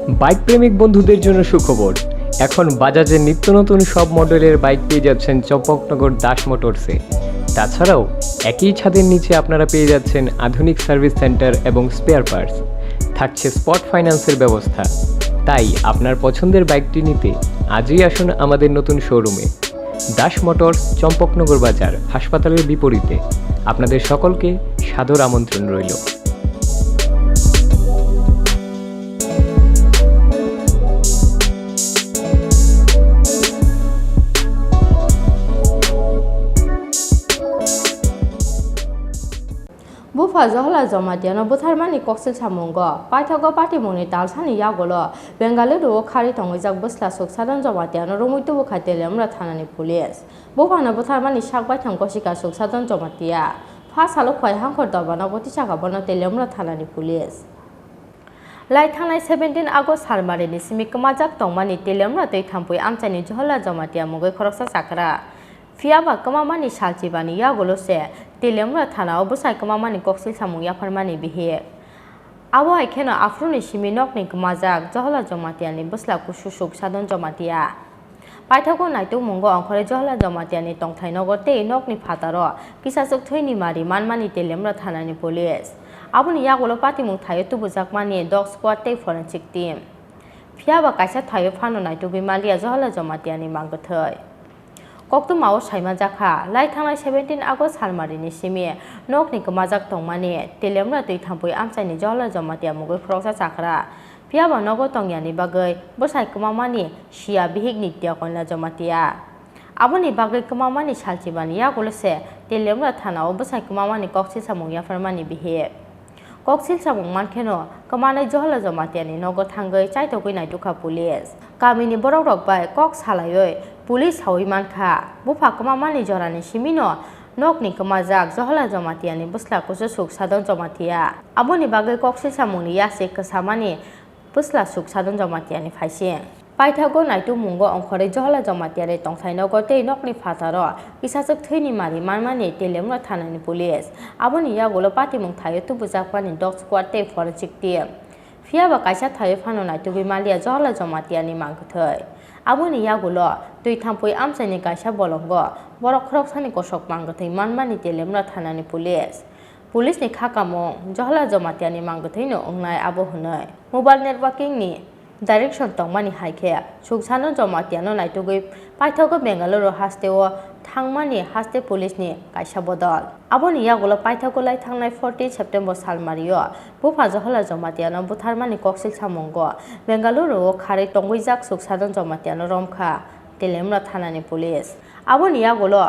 Bike প্রেমিক বন্ধুদের জন্য সুখবর। এখন বাজাজের নিত্য নতুন সব মডেলের বাইক পেয়ে যাচ্ছেন চম্পকনগর দাস মোটরসে। তাছাড়াও একই ছাদের নিচে আপনারা পেয়ে যাচ্ছেন আধুনিক সার্ভিস সেন্টার এবং স্পেয়ার পার্টস। থাকছে স্পট ফাইন্যান্সের ব্যবস্থা। তাই আপনার পছন্দের বাইকটি নিতে আজই আসুন আমাদের নতুন শোরুমে। দাস মোটরস, চম্পকনগর বাজার, হাসপাতালের বিপরীতে। আপনাদের সকলকে সাদর আমন্ত্রণ রইল। बुफा जहला जमातियानो बुथारमानि कक्सिल सामुंग पाइथागो पाटिमुनि तालसानि यागोलो बेंगालुरु खारि थंगैजाक बस्ला सुकसादन जमातियानो रमुइतु बुखाइतेलेमरा थानानि पुलिस बुफानो बुथारमानि साकबाय थांगसिका सुकसादन जमातिया फासालो खय हांखर दबानो गतिसाका बनो तेलेमरा थानानि पुलिस लाई थांनाय 17 आगस्ट सालमारिनि सिमि कमाजाक तंमानि तेलेमरा दै थाम्पुइ आमचानि जहला जमातिया मुगै खरकसा साकरा फियाबा कमामानि सालचिबानि यागोलोसे तेलेमरा थाना बुसाइ कमामानि कक्सिल सामुं याफारमानि बिहे आबो आइखेनो आफ्रुनि सिमि नकनि कमाजाक जहला जमातियानि बुस्ला कुसुसुक सादन जमातिया पाइथागो नाइतु मुंगो अंखरे जहला जमातियानि तंथाइनगर ते नकनि फातारो किसासुक थैनि मारि मानमानि तेलेमरा थानानि पुलिस आबोनि यागोलो पातिमुं थायो तुबुजाकमानि डग स्क्वाड ते फरेन्सिक टीम फियाबा काइसा थायो फानो नाइतु बिमालिया जहला जमातियानि मांगथै कक्तुमाव साइमा जाखा लाई थांनाय 17 आगस्ट सालमारिनि सिमि नकनि कमाजाक तंमानि तेलेमरा दै थाम्पुइ आमचाइनि जहला जमातिया मुगै फ्रकसा साखरा फियाबा नगो तंगियानि बागै बुसाइ कमामानि सिया बिहिक नित्या कन्या जमातिया आबोनि बागै कमामानि सालचिबानि यागोलोसे तेलेमरा थानाव बुसाइ कमामानि कक्सिल सामुं याफारमानि बिहे कक्सिल सामुं मानखेनो कमानाय जहला जमातियानि नगो थांगै चाइथगै नाइतुखा पुलिस गामिनि बरक रकबाय कक सालायै पुलिस हावै मानखा बुफा कमामानि जरानि सिमिनो नकनि कमाजाक जहला जमातियानि बुस्ला कुसु सुक सादन जमातिया आबोनि बागै कक्सिल सामुंनि यासे कसामानि बुस्ला सुक सादन जमातियानि फाइसे पाइथागो नाइतु मुंगो अंखरै जहला जमातियारि तंथाइनगर ते नकनि फातारो किसासुक थैनि मारि मानमानि तेलेमरा थानानि पुलिस आबोनि यागोलो पातिमुं थायो तुबुजाकमानि डग स्क्वाड ते फरेन्सिक टीम फियाबा काइसा थायो फानो नाइतु बिमालिया जहला जमातियानि मांगथै आबोनि यागोलो दै थाम्पुइ आमचाइनि काइसा बलंग बरक खरकसानि कसक मांगथै मानमानि तेलेमरा थानानि पुलिसनि खाकामुं जहला जमातियानि मांगथैनो अंनाय आबो होनै मोबाइल नेटवर्किंनि डाइरेक्शन तंमानि हाइखे सुकसानो जमातियानो नाइतुगै पाइथागो बेंगालुरु हास्तेओ थांमानि हास्ते पुलिसनि काइसा बदल आबोनि यागोलो पाइथागो लाई थांनाय 14 सेप्टेम्बर सालमारियो बुफा जहला जमातियानो बुथारमानि कक्सिल सामुंग बेंगालुरु खारै तंगैजाक सुकसादन जमातियानो रमखा तेलेमरा थानानि पुलिस आबोनि यागोलो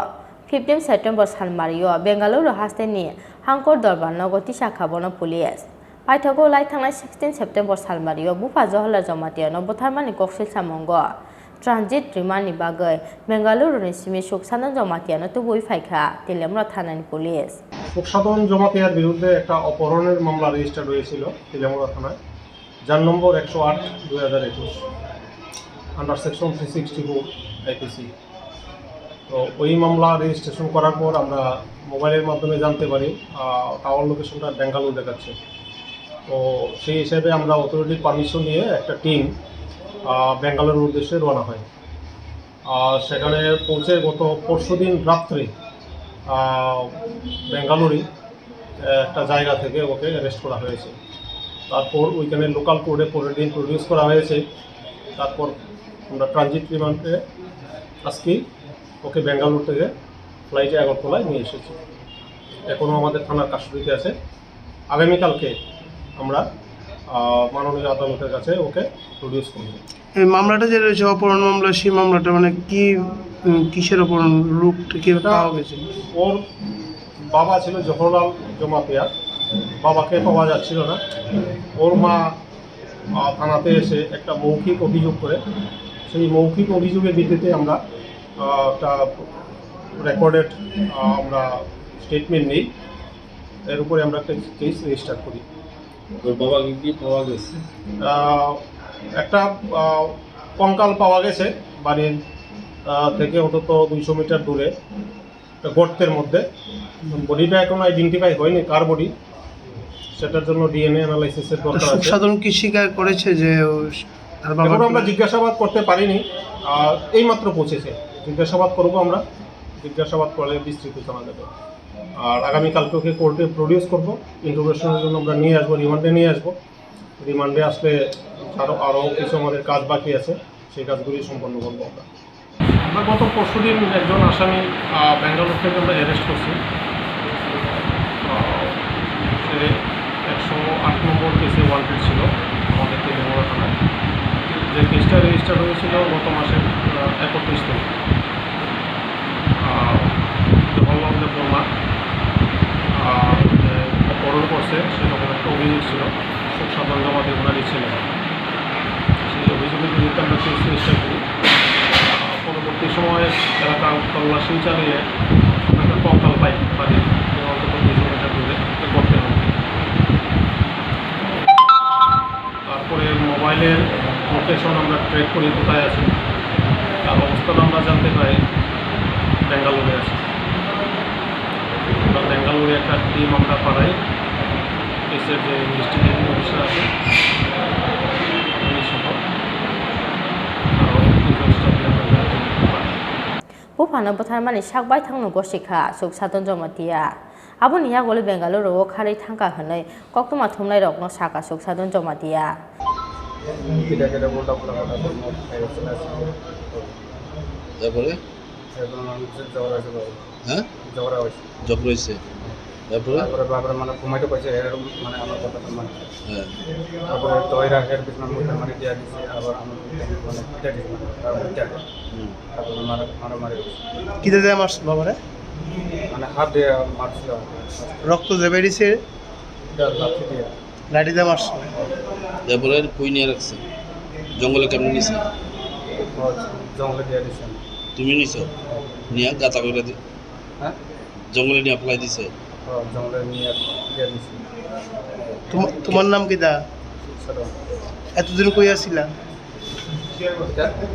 15 सेप्टेम्बर सालमारियो बेंगालुरु हास्तेनि हांकर दरबार नगति शाखा बनो पुलिस पाइथागो लाई थांनाय 16 सेप्टेम्बर सालमारियो बुफा जहला जमातियानो बुथारमानि कक्सिल सामुंग ट्रानजिट रिमानि बागै बेंगालुरुनि सिमि सुकसादन जमातियानो तुबुइ फाइखा तेलेमरा थानानि पुलिस সুকসাদন জমাতিয়ার বিরুদ্ধে একটা অপহরণের মামলা রেজিস্টার হয়েছিল তেলেমরা থানায় যার নম্বর 108/2021 আন্ডার সেকশন 364 আইপিসি। তো ওই মামলা রেজিস্ট্রেশন করার পর আমরা মোবাইলের মাধ্যমে জানতে পারি টাওয়ার লোকেশনটা বেঙ্গালুরু দেখাচ্ছে। তো সেই হিসাবে আমরা অথরিটির পারমিশন নিয়ে একটা টিম বেঙ্গালুরুর উদ্দেশ্যে রওনা হয়। সেখানে পৌঁছে গত পরশুদিন রাত্রে বেঙ্গালুরু একটা জায়গা থেকে ওকে অ্যারেস্ট করা হয়েছে। তারপর ওইখানে লোকাল কোর্টে পরের দিন প্রডিউস করা হয়েছে। তারপর আমরা ট্রানজিট রিমান্ডে আজকে ওকে বেঙ্গালুরু থেকে ফ্লাইটে আগরতলায় নিয়ে এসেছি। এখনও আমাদের থানার কাস্টডিতে আছে। আগামীকালকে আমরা মাননীয় আদালতের কাছে ওকে প্রডিউস করব। এই মামলাটা যে রয়েছে অপহরণ মামলা, সেই মামলাটা মানে কি কিসের অপহরণ, লোকটা কি পাওয়া গেছে? ওর বাবা ছিল জহরলাল জমাতিয়া, বাবাকে পাওয়া যাচ্ছিল না। ওর মা থানাতে এসে একটা মৌখিক অভিযোগ করে, সেই মৌখিক অভিযোগের ভিত্তিতে আমরা একটা রেকর্ডেড আমরা স্টেটমেন্ট নিই। এর উপরে আমরা একটা কেস রেজিস্টার করি। ওর বাবাকে কি পাওয়া গেছে? একটা কঙ্কাল পাওয়া গেছে বাড়ির থেকে অন্তত 200 মিটার দূরে একটা গর্তের মধ্যে। বডিটা এখন আইডেন্টিফাই হয়নি কার বডি, সেটার জন্য ডিএনএ অ্যানালাইসিসের দরকার সুখ আছে। সাধন কি স্বীকার করেছে যে তার বাবা এখন আমরা জিজ্ঞাসাবাদ করতে পারিনি, এই মাত্র পৌঁছেছে। জিজ্ঞাসাবাদ করবো আমরা, জিজ্ঞাসাবাদ করলে বিস্তৃত জানা যাবে। আর আগামীকালকে ওকে কোর্টে প্রডিউস করবো, ইন্টারোগেশনের জন্য আমরা নিয়ে আসবো, রিমান্ডে নিয়ে আসবো। রিমান্ডে আসলে আরও কিছু আমাদের কাজ বাকি আছে, সেই কাজগুলি সম্পন্ন করবো আমরা গত পরশুদিন একজন আসামি ব্যাঙ্গালোর থেকে আমরা অ্যারেস্ট করছি। সে 108 নম্বর কেসে ওয়ান্টেড ছিল আমাদের তেলেঙ্গানা থানায়। যে কেসটা রেজিস্টার হয়েছিল গত মাসের 31 তারিখ। জওহরলাল বর্মা যে অপহরণ করছে সেরকম একটা অভিযোগ ছিল, সুখ সাধন জমা দিয়ে ওনারই ছিল। সেই অভিযোগের বিরুদ্ধে আমরা কেস রেজিস্টার করি। পরবর্তী সময়ে এলাকা তল্লাশি চালিয়ে একটা কঙ্কাল পাই বাড়ির অন্তত 2 কিলোমিটার দূরে করতে হবে। তারপরে মোবাইলের লোকেশন আমরা ট্রেক করি কোথায় আছে, তার অবস্থান আমরা জানতে পাই ব্যাঙ্গালোরে আছে। আমরা ব্যাঙ্গালোরে একটা টিম আমরা পাঠাই, কেসের যে ইনভেস্টিগেটিং অফিসার আছে উনি সহ আরও দুজন স্টাফকে আমরা পাঠাই। বুফানো বথারমানি সাকবাই থাংनो गसिखा सुख साधन जमातिया आबोनि यागले बेंगालुरु खारै थांका हनै कक्तमा थुमनाय रकनो साका सुख साधन जमातिया তারপরে হ্যাঁ জব রয়েছে। তারপরে মানে ঘুমাইতে পারছে মানে আমার কথা মানে হ্যাঁ তারপরে তৈরা এর পিছনে মুখে মানে দিয়া দিছে আবার আমার মানে পিটা দিছে তারপরে মারামারি কিতে দেয় মারছ বাবারে? মানে হাত দিয়ে মারছিল, রক্ত যে বেরিয়েছে লাঠি দিয়ে লাঠি দিয়ে মারছ? তারপরে কই নিয়ে রাখছে? জঙ্গলে কেমন নিছে? জঙ্গলে দিয়ে দিছে। তুমি নিছো? নিয়ে গাতা করে হ্যাঁ জঙ্গলে নিয়ে অ্যাপ্লাই দিছে? জঙ্গলে নিয়ে দিয়ে দিছে। তোমার নাম কিটা? এতদিন কই আসিলা?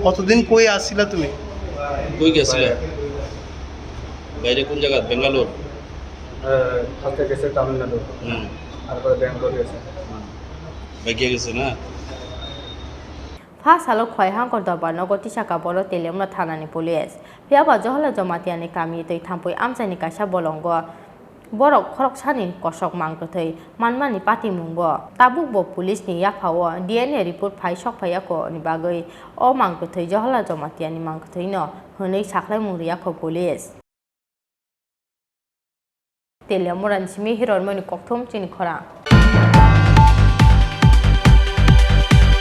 কতদিন কই আসিলা তুমি? কই গেছিলে? বাইরে কোন জায়গা? বেঙ্গালোর? হাতে গেছে তামিলনাড়ু, তারপরে ব্যাঙ্গালোর গেছে। বাইকে গেছে না? फा सालो खयहां गदबा नगति साका बरो तेलेमना थानानि पुलिस पियाबा जहला जमातियानि कामि तै थाम्पै आमसानि कासा बलंग borok khoroksani kosok mangtoi manmani pati mungbo tabuk bo police ni yaphao DNA report phai sokphaya ko ni bagai o mangtoi jahla jamatia ni mangtoi no honei saklai mungriya ko police telemoran simi hiron mani kokthom chini khora